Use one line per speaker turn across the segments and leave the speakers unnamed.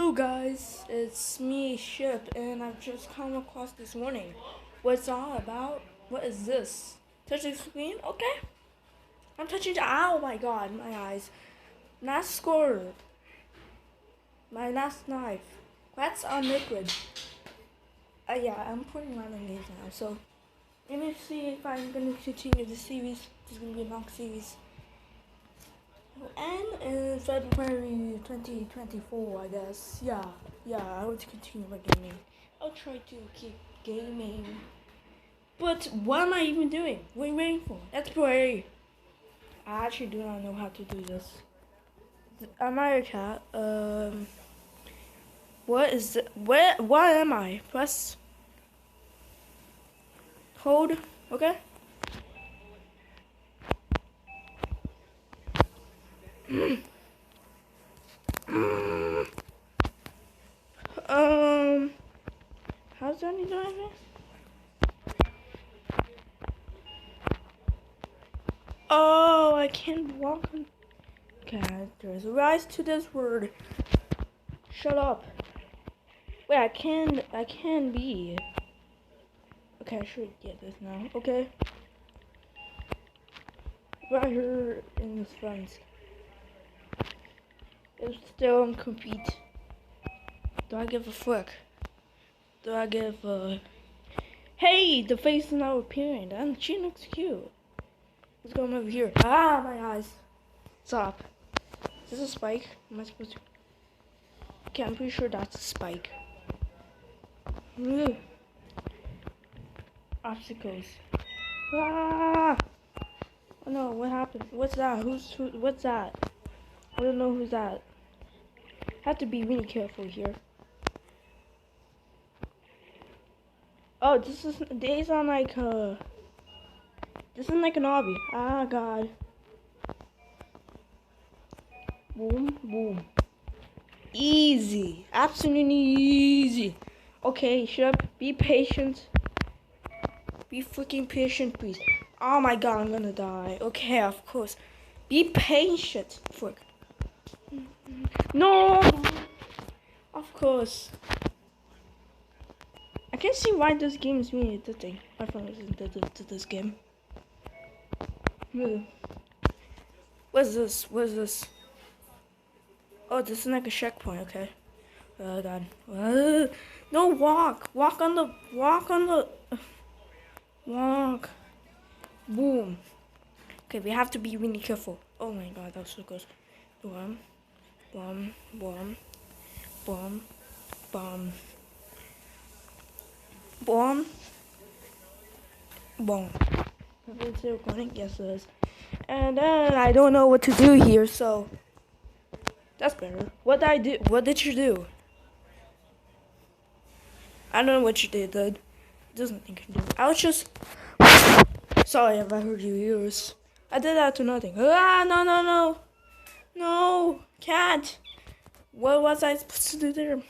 Hello guys, it's me, Ship, and I've just come across this warning. What's all about? What is this? Touching screen? Okay. I'm touching the ow my god, my eyes. Last score. My last knife. That's on liquid. Yeah, I'm putting random games now, so let me see if I'm gonna continue the series. This is gonna be a long series. And in February 2024, I guess. Yeah, I want to continue my gaming. I'll try to keep gaming. But what am I even doing? What are you waiting for? Let's play. I actually do not know how to do this. America, what is it? What am I? Press. Hold. Okay. How's that doing this? Oh, I can't walk on characters. Rise to this word. Shut up. Wait, I can be. Okay, I should get this now. Okay. Right here in this front. It's still compete. Do I give a fuck? Do I give a... Hey, the face is now appearing. And she looks cute. What's going over here? Ah, my eyes. Stop. Is this a spike? Am I supposed to... Okay, I'm pretty sure that's a spike. Ugh. Obstacles. Ah! Oh no, what happened? What's that? What's that? I don't know who's that. Have to be really careful here. Oh, these are like this is like an obby. Ah god. Boom, boom. Easy. Absolutely easy. Okay, Shep, be patient. Be freaking patient, please. Oh my god, I'm gonna die. Okay, of course. Be patient. Frick. No! Of course. I can't see why this game is really addicting. My phone isn't addicted to this game. What's this? What's this? Oh, this is like a checkpoint, okay. Oh god. No, walk! Walk. Boom. Okay, we have to be really careful. Oh my god, that was so close. Boom. Boom. Boom. Boom. Boom. Boom. Boom. Is it recording? Yes, it is. And then I don't know what to do here, so that's better. What did I do? What did you do? I don't know what you did, dude. There's nothing you can do. I was just sorry if I hurt your ears. I did that to nothing. Ah, no, cat. What was I supposed to do there?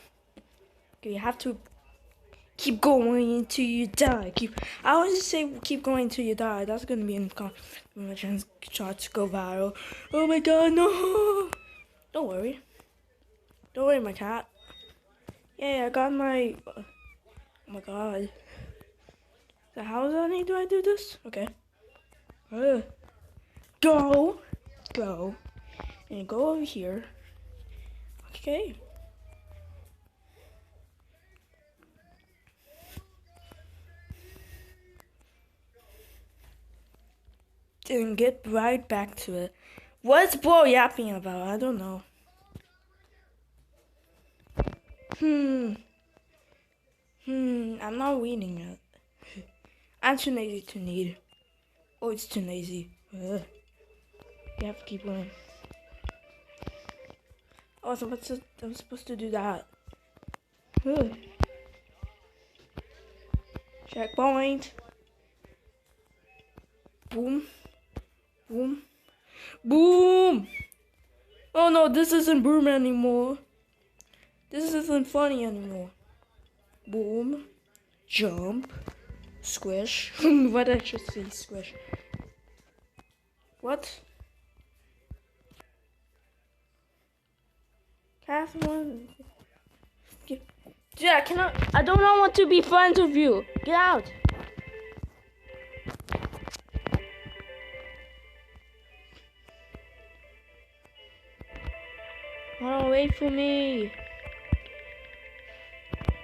Okay, you have to keep going until you die. I always say keep going until you die. That's gonna be in my chance shot to go viral. Oh my god, no! Don't worry, my cat. Yeah, I got my. Oh my god. So how do I do this? Okay. Go, and go over here. Okay. And get right back to it. What's Bro yapping about? I don't know. I'm not reading it. I'm too lazy to read. Oh, it's too lazy. You have to keep going. Oh, so I'm supposed to do that. Checkpoint. Boom. Boom. Boom! Oh no, this isn't boom anymore. This isn't funny anymore. Boom. Jump. Squish. What did I just say? Squish. What? Catherine. Dude, I cannot. I don't want to be friends with you. Get out. Oh, wait for me.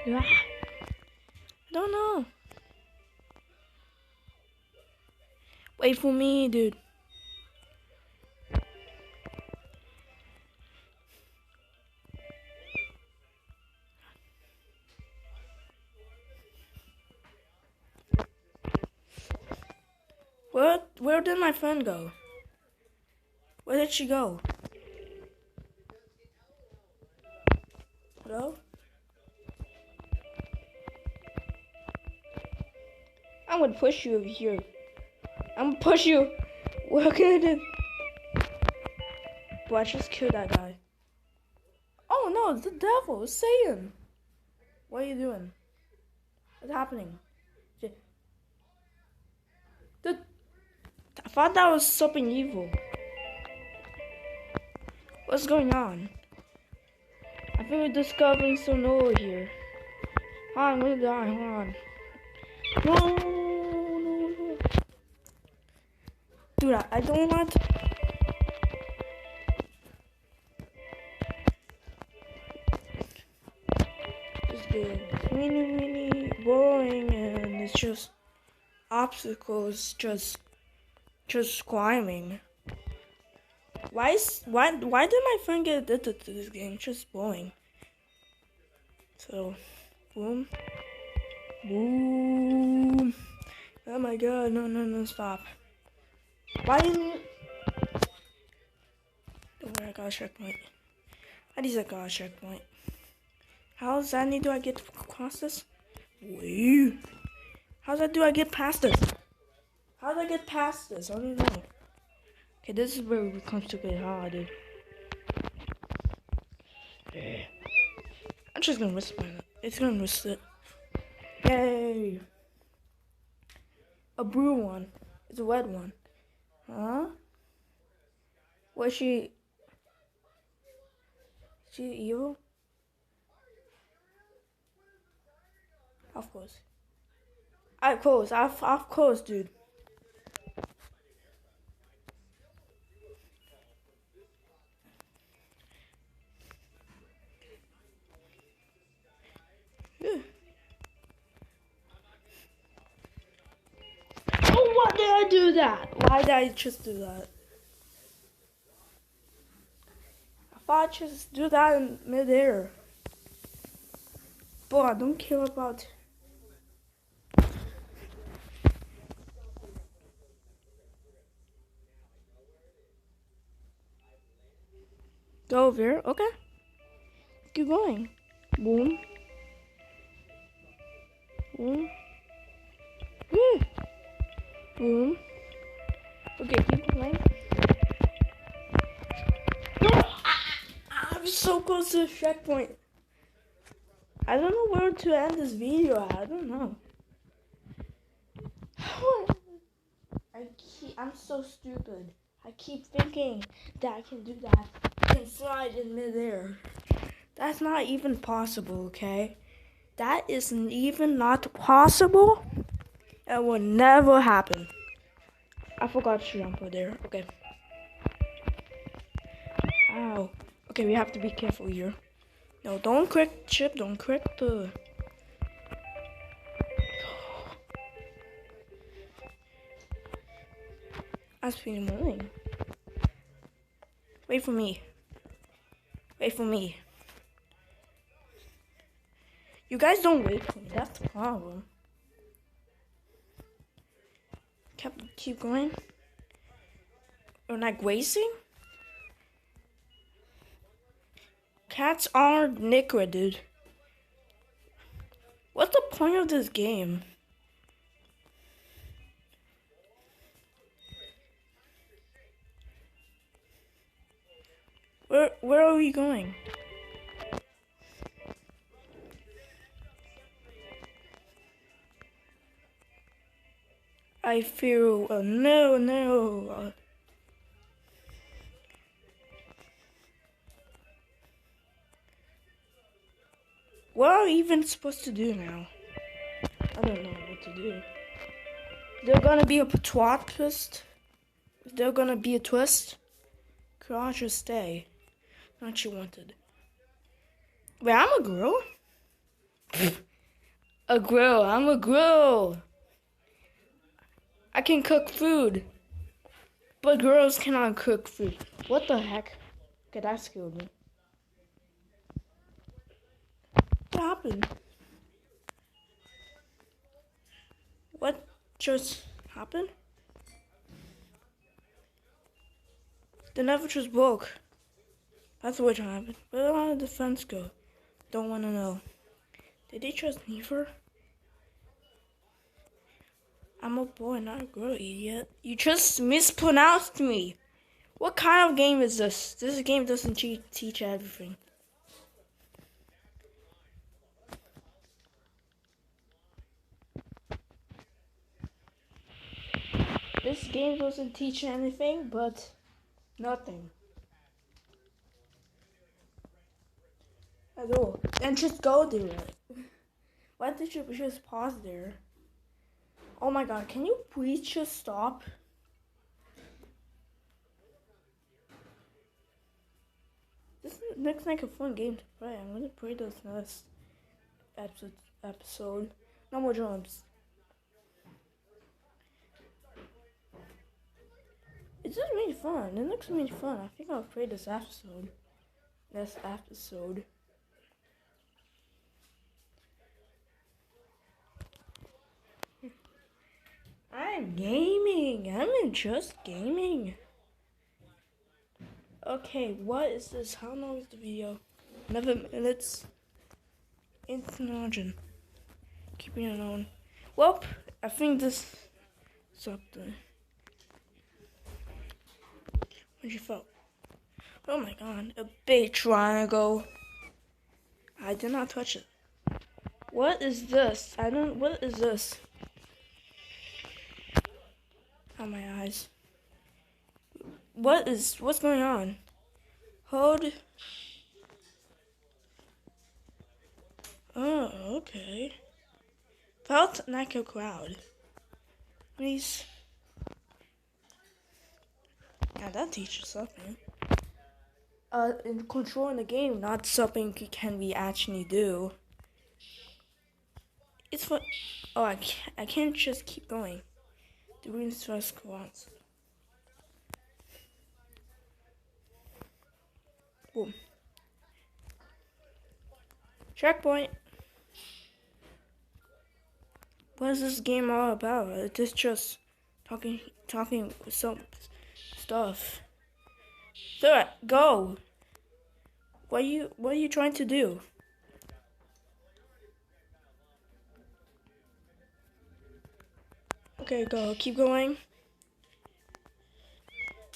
Yeah. I don't know. Wait for me, dude. Where did my friend go? Where did she go? Hello? I'm gonna push you over here. I'm gonna push you. What can I do? Bro, I just killed that guy. Oh no, it's the devil. It's Satan. What are you doing? What's happening? I thought that was something evil. What's going on? I think we're discovering some over here. Hold on, I'm gonna die. Hold on. No. Dude, I don't want to. This game is really boring, and it's just obstacles, just climbing. Why did my friend get addicted to this game? It's just boring. So, boom. Boom. Oh my god, no, stop. Why didn't you? Don't worry, I got a checkpoint. At least I got a checkpoint. How does that do I get across this? Wait. How do I get past this? How do I get past this? I don't know. Okay, this is where it becomes to get hard, dude. I'm just gonna risk it. It's gonna risk it. Yay! A blue one. It's a red one. Huh? Was she evil? Of course. Of course, dude. Oh, why did I do that? Why did I just do that? I thought I just do that in midair. Boy, I don't care about. Go over here. Okay. Keep going. Boom. Boom. Woo. Boom. Okay, keep playing. No! I'm so close to the checkpoint. I don't know where to end this video at. I don't know. I'm so stupid. I keep thinking that I can do that. I can slide in midair. That's not even possible, okay? That isn't even not possible. It will never happen. I forgot to jump over there. Okay. Ow. Okay, we have to be careful here. No, don't crack chip. Don't crack the. That's pretty annoying. Wait for me. Wait for me. You guys don't wait for me. That's the problem. Keep going. You're not racing? Cats are liquid, dude. What's the point of this game? Where are we going? I feel no. What are we even supposed to do now? I don't know what to do. There's gonna be a twist. Is there gonna be a twist? Could I just stay? Not you wanted. Wait, I'm a girl? A girl, I'm a girl. I can cook food. But girls cannot cook food. What the heck? Okay, that scared me. What happened? What just happened? The never just broke. That's what happened. Where did the fence go? Don't want to know. Did they just leave her? I'm a boy, not a girl, idiot. You just mispronounced me. What kind of game is this? This game doesn't teach everything. This game doesn't teach anything, but nothing. At all. Then just go there. Why did you just pause there? Oh my god, can you please just stop? This looks like a fun game to play. I'm gonna play this next episode. No more jumps. It's just really fun. It looks really fun. I think I'll play this episode. Next episode. I'm gaming. I'm just gaming. Okay, what is this? How long is the video? 11 minutes. It's margin. Keeping it on. Well, I think this something. What you felt? Oh my god, a big triangle. I did not touch it. What is this? What is this? Oh, my eyes. What's going on? Hold. Oh, okay. Felt like a crowd. Please. Yeah, that teaches something. In controlling the game, not something can we actually do. It's fun. Oh, I can't just keep going. Doing this first once. Boom. Checkpoint. What is this game all about? It's just talking some stuff. Sir, go. What are you trying to do? Okay, go. Keep going.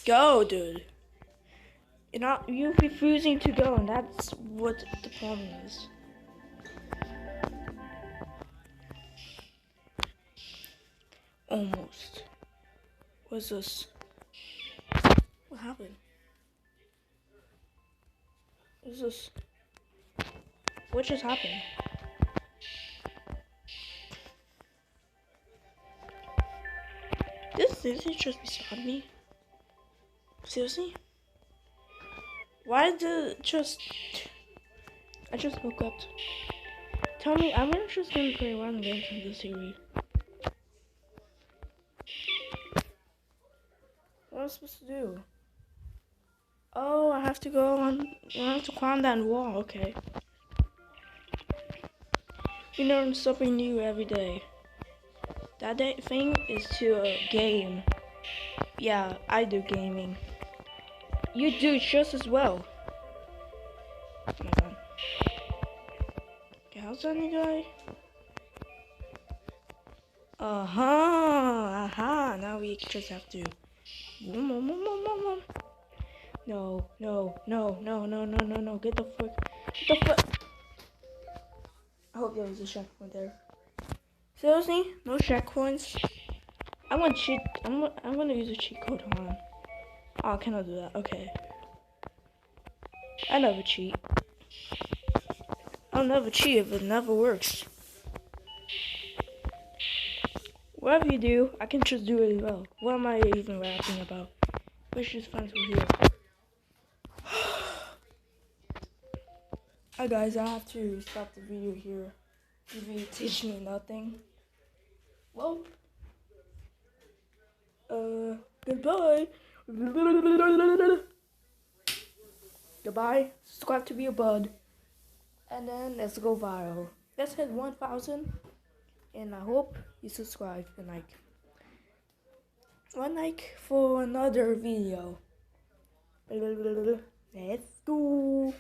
Go, dude. You're refusing to go, and that's what the problem is. Almost. What's this? What happened? What's this? What just happened? Did it just beside me? Seriously? Why did it just... I just woke up. Tell me, I'm just gonna play one game from this series. What am I supposed to do? Oh, I have to go on... I have to climb that wall, okay. You learn something new every day. That thing is to game. Yeah, I do gaming. You do just as well. Oh my god. Okay, how's that new guy? Aha! Now we just have to. No. Get the foot. I hope there was a checkpoint there. Seriously? No checkpoints? I'm gonna use a cheat code on. Oh, I cannot do that. Okay. I never cheat. I'll never cheat if it never works. Whatever you do, I can just do it as well. What am I even rapping about? Let's just find some here. Hi guys, I have to stop the video here. The video teach me nothing. Well, goodbye. Goodbye. Subscribe to be a bud. And then let's go viral. Let's hit 1,000. And I hope you subscribe and like. One like for another video. Let's go.